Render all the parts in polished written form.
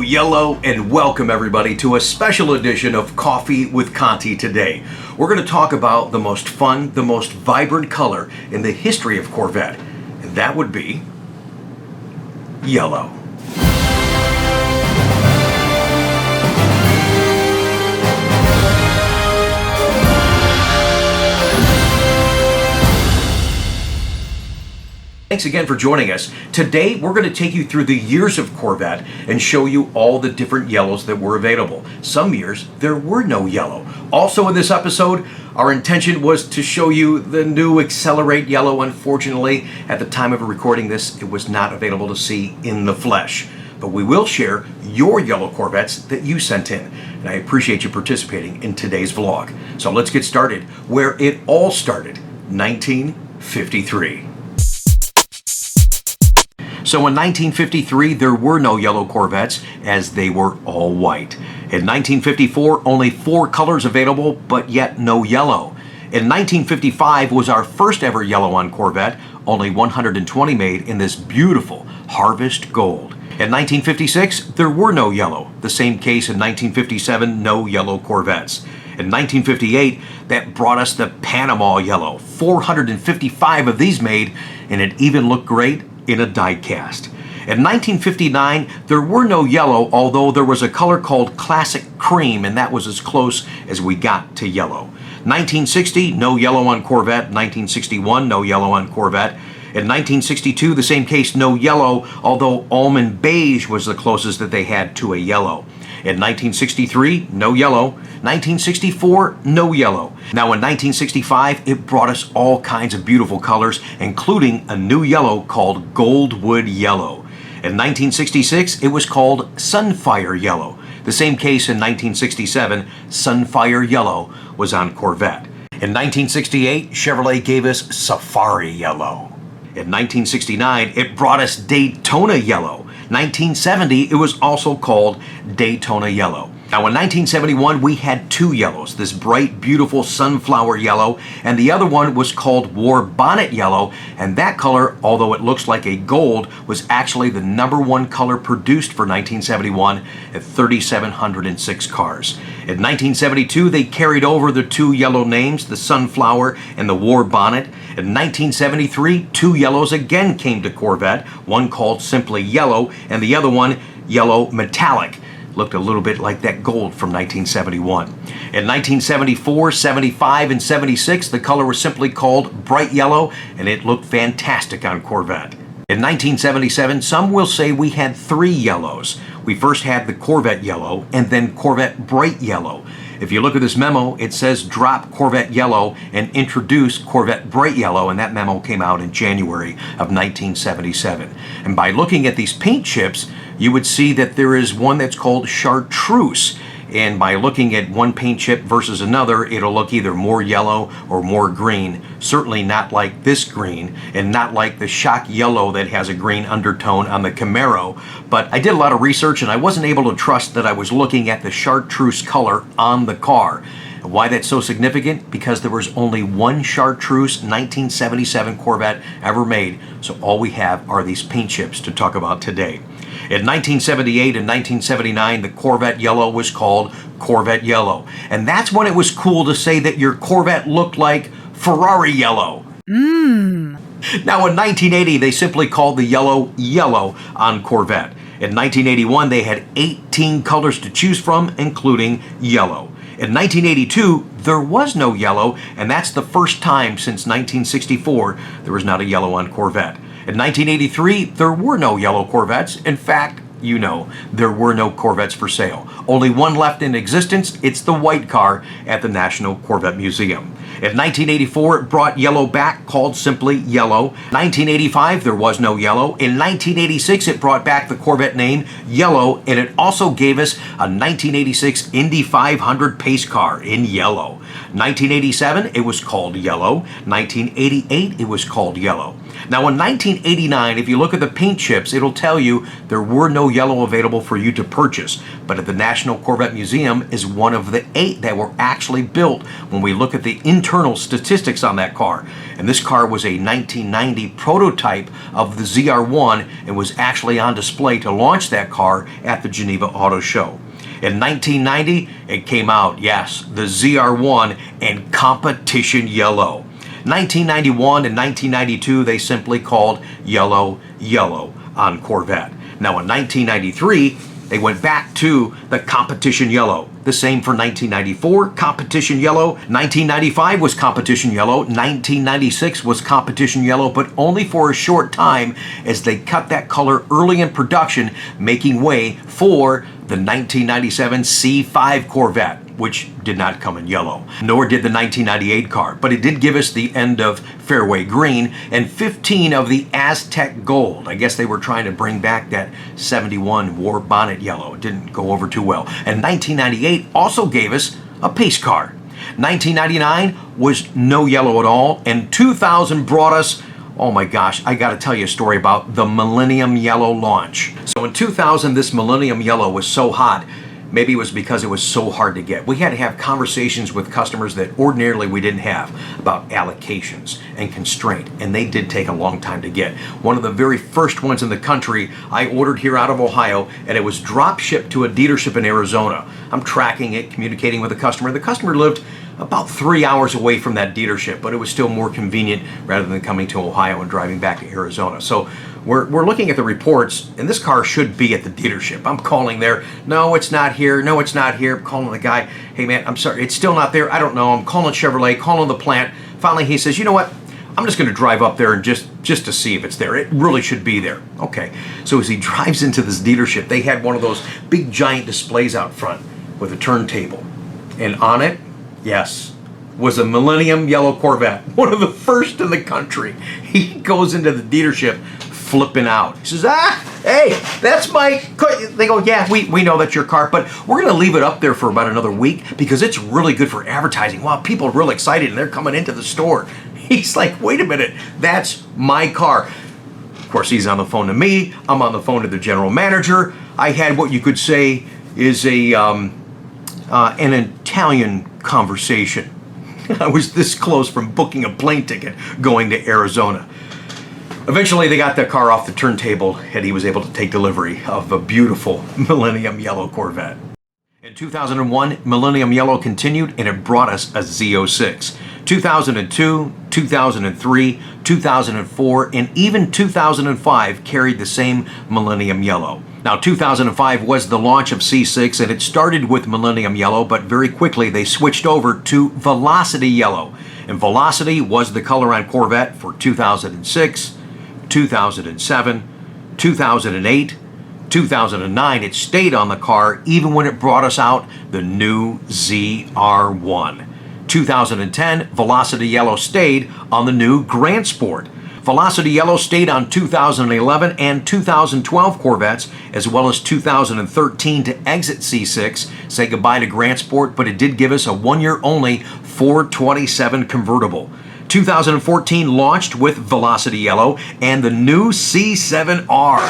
Yellow, and welcome everybody to a special edition of Coffee with Conti today. We're going to talk about the most fun, the most vibrant color in the history of Corvette, and that would be yellow. Thanks again for joining us. Today we're going to take you through the years of Corvette and show you all the different yellows that were available. Some years there were no yellow. Also in this episode, our intention was to show you the new Accelerate yellow. Unfortunately, at the time of recording this, it was not available to see in the flesh. But we will share your yellow Corvettes that you sent in. And I appreciate you participating in today's vlog. So let's get started where it all started, 1953. So in 1953, there were no yellow Corvettes as they were all white. In 1954, only 4 colors available, but yet no yellow. In 1955 was our first ever yellow on Corvette, only 120 made in this beautiful Harvest Gold. In 1956, there were no yellow. The same case in 1957, no yellow Corvettes. In 1958, that brought us the Panama yellow. 455 of these made, and it even looked great in a die-cast. In 1959, there were no yellow, although there was a color called Classic Cream, and that was as close as we got to yellow. 1960, no yellow on Corvette. 1961, no yellow on Corvette. In 1962, the same case, no yellow, although almond beige was the closest that they had to a yellow. In 1963, no yellow. 1964, no yellow. Now in 1965, it brought us all kinds of beautiful colors, including a new yellow called Goldwood Yellow. In 1966, it was called Sunfire Yellow. The same case in 1967, Sunfire Yellow was on Corvette. In 1968, Chevrolet gave us Safari Yellow. In 1969, it brought us Daytona Yellow. 1970, it was also called Daytona Yellow. Now in 1971, we had 2 yellows, this bright, beautiful sunflower yellow, and the other one was called War Bonnet Yellow, and that color, although it looks like a gold, was actually the #1 color produced for 1971 at 3,706 cars. In 1972, they carried over the 2 yellow names, the Sunflower and the War Bonnet. In 1973, 2 yellows again came to Corvette, one called simply Yellow, and the other one, Yellow Metallic. Looked a little bit like that gold from 1971. In 1974, 75, and 76, the color was simply called Bright Yellow, and it looked fantastic on Corvette. In 1977, some will say we had 3 yellows. We first had the Corvette Yellow, and then Corvette Bright Yellow. If you look at this memo, it says drop Corvette Yellow and introduce Corvette Bright Yellow, and that memo came out in January of 1977. And by looking at these paint chips, you would see that there is one that's called Chartreuse. And by looking at one paint chip versus another, it'll look either more yellow or more green. Certainly not like this green, and not like the Shock Yellow that has a green undertone on the Camaro. But I did a lot of research and I wasn't able to trust that I was looking at the Chartreuse color on the car. And why that's so significant? Because there was only one Chartreuse 1977 Corvette ever made, so all we have are these paint chips to talk about today. In 1978 and 1979, the Corvette Yellow was called Corvette Yellow. And that's when it was cool to say that your Corvette looked like Ferrari Yellow. Now in 1980, they simply called the yellow Yellow on Corvette. In 1981, they had 18 colors to choose from, including yellow. In 1982, there was no yellow, and that's the first time since 1964 there was not a yellow on Corvette. In 1983, there were no yellow Corvettes. In fact, you know, there were no Corvettes for sale. Only one left in existence. It's the white car at the National Corvette Museum. In 1984, it brought yellow back, called simply Yellow. 1985, there was no yellow. In 1986, it brought back the Corvette name Yellow, and it also gave us a 1986 Indy 500 pace car in yellow. 1987, it was called Yellow. 1988, it was called Yellow. Now in 1989, if you look at the paint chips, it'll tell you there were no yellow available for you to purchase. But at the National Corvette Museum is one of the 8 that were actually built when we look at the internal statistics on that car. And this car was a 1990 prototype of the ZR1 and was actually on display to launch that car at the Geneva Auto Show. In 1990, it came out, yes, the ZR1 in competition yellow. 1991 and 1992, they simply called yellow on Corvette. Now in 1993, they went back to the competition yellow. The same for 1994, competition yellow. 1995 was competition yellow. 1996 was competition yellow, but only for a short time as they cut that color early in production, making way for the 1997 C5 Corvette, which did not come in yellow, nor did the 1998 car, but it did give us the end of fairway green and 15 of the Aztec gold. I guess they were trying to bring back that 71 war bonnet yellow. It didn't go over too well. And 1998 also gave us a pace car. 1999 was no yellow at all, and 2000 brought us, oh my gosh, I gotta tell you a story about the Millennium Yellow launch. So in 2000, this Millennium Yellow was so hot, maybe it was because it was so hard to get. We had to have conversations with customers that ordinarily we didn't have about allocations and constraint, and they did take a long time to get. One of the very first ones in the country I ordered here out of Ohio, and it was drop shipped to a dealership in Arizona. I'm tracking it, communicating with the customer. The customer lived about 3 hours away from that dealership, but it was still more convenient rather than coming to Ohio and driving back to Arizona. So we're looking at the reports, and this car should be at the dealership. I'm calling there, no, it's not here, no, it's not here. I'm calling the guy, hey man, I'm sorry, it's still not there, I don't know. I'm calling Chevrolet, calling the plant. Finally he says, you know what, I'm just gonna drive up there and just to see if it's there. It really should be there. Okay, so as he drives into this dealership, they had one of those big giant displays out front with a turntable. And on it, yes, was a Millennium Yellow Corvette, one of the first in the country. He goes into the dealership flipping out. He says, hey, that's my car. They go, yeah, we know that's your car, but we're gonna leave it up there for about another week because it's really good for advertising. Wow, people are real excited and they're coming into the store. He's like, wait a minute, that's my car. Of course, he's on the phone to me. I'm on the phone to the general manager. I had what you could say is an Italian conversation. I was this close from booking a plane ticket going to Arizona. Eventually, they got the car off the turntable and he was able to take delivery of a beautiful Millennium Yellow Corvette. In 2001, Millennium Yellow continued and it brought us a Z06. 2002, 2003, 2004, and even 2005 carried the same Millennium Yellow. Now, 2005 was the launch of C6, and it started with Millennium Yellow, but very quickly they switched over to Velocity Yellow. And Velocity was the color on Corvette for 2006, 2007, 2008, 2009. It stayed on the car even when it brought us out the new ZR1. 2010, Velocity Yellow stayed on the new Grand Sport. Velocity Yellow stayed on 2011 and 2012 Corvettes, as well as 2013 to exit C6, say goodbye to Grand Sport, but it did give us a one-year-only 427 convertible. 2014 launched with Velocity Yellow and the new C7R.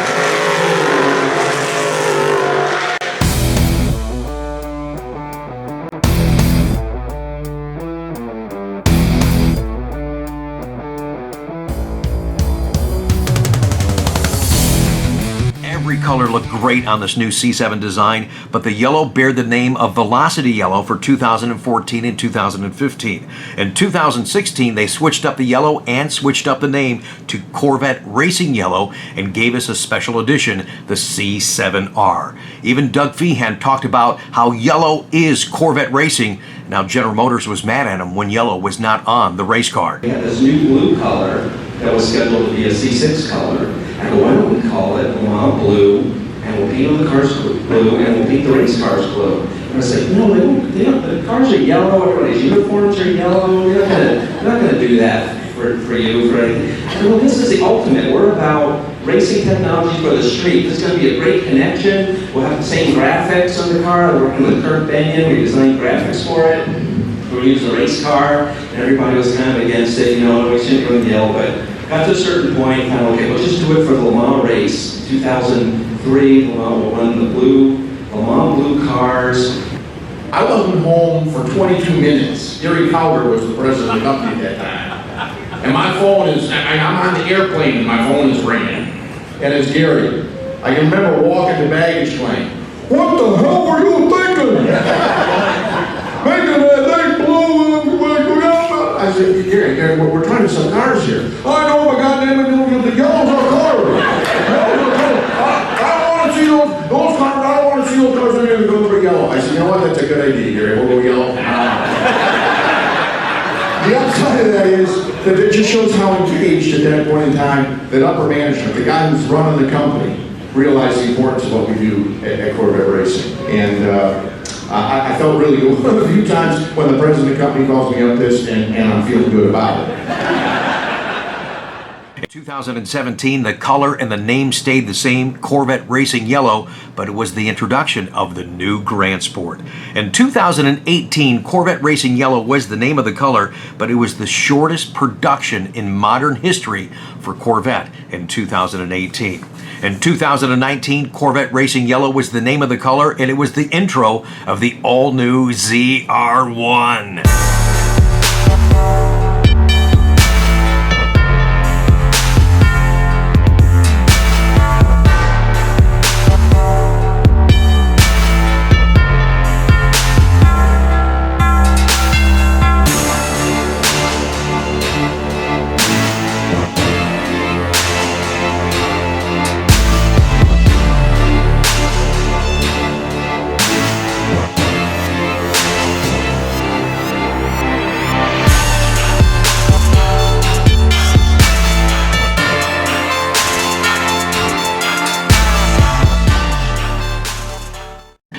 Every color looked great on this new C7 design, but the yellow bared the name of Velocity Yellow for 2014 and 2015. In 2016, they switched up the yellow and switched up the name to Corvette Racing Yellow and gave us a special edition, the C7R. Even Doug Feehan talked about how yellow is Corvette racing. Now, General Motors was mad at him when yellow was not on the race car. We had this new blue color that was scheduled to be a C6 color. And why don't we call it blue, and we'll paint the cars blue, and we'll paint the race cars blue. And I said, no, the cars are yellow, everybody's uniforms are yellow, we're not going to do that for you. I said, well, this is the ultimate. We're about racing technology for the street. This is going to be a great connection. We'll have the same graphics on the car. We're working with Kurt Benyon. We designed graphics for it. We're using a race car, and everybody was kind of against it. We shouldn't go yell, but got to a certain point, kind of, okay, we'll just do it for the Le Mans race. 2003, Le Mans will run the Le Mans blue cars. I wasn't home for 22 minutes. Gary Cowder was the president of the company at that time. And my phone is, I'm on the airplane and my phone is ringing. And it's Gary. I can remember walking the baggage claim. What the hell were you thinking? Making that thing blue. I said, Gary, we're trying to sell cars here. I know, but goddamn it, the yellow's our color. I don't want to see those cars. I don't want to see those cars. They're going to go for yellow. I said, you know what? That's a good idea, Gary. We'll go yellow. The upside of that is that it just shows how engaged at that point in time that upper management, the guy who's running the company, realized the importance of what we do at Corvette Racing. And I felt really good. One of the few times when the president of the company calls me up this, and I'm feeling good about it. In 2017, the color and the name stayed the same, Corvette Racing Yellow, but it was the introduction of the new Grand Sport. In 2018, Corvette Racing Yellow was the name of the color, but it was the shortest production in modern history for Corvette in 2018. In 2019, Corvette Racing Yellow was the name of the color, and it was the intro of the all-new ZR1.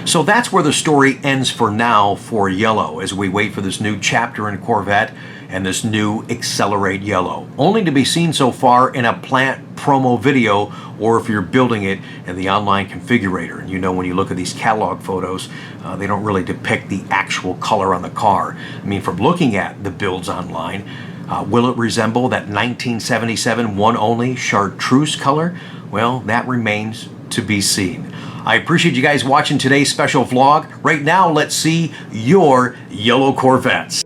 So that's where the story ends for now for Yellow, as we wait for this new chapter in Corvette and this new Accelerate Yellow, only to be seen so far in a plant promo video, or if you're building it in the online configurator. And you know, when you look at these catalog photos, they don't really depict the actual color on the car. I mean, from looking at the builds online, will it resemble that 1977 one only chartreuse color? Well, that remains to be seen. I appreciate you guys watching today's special vlog. Right now, let's see your yellow Corvettes.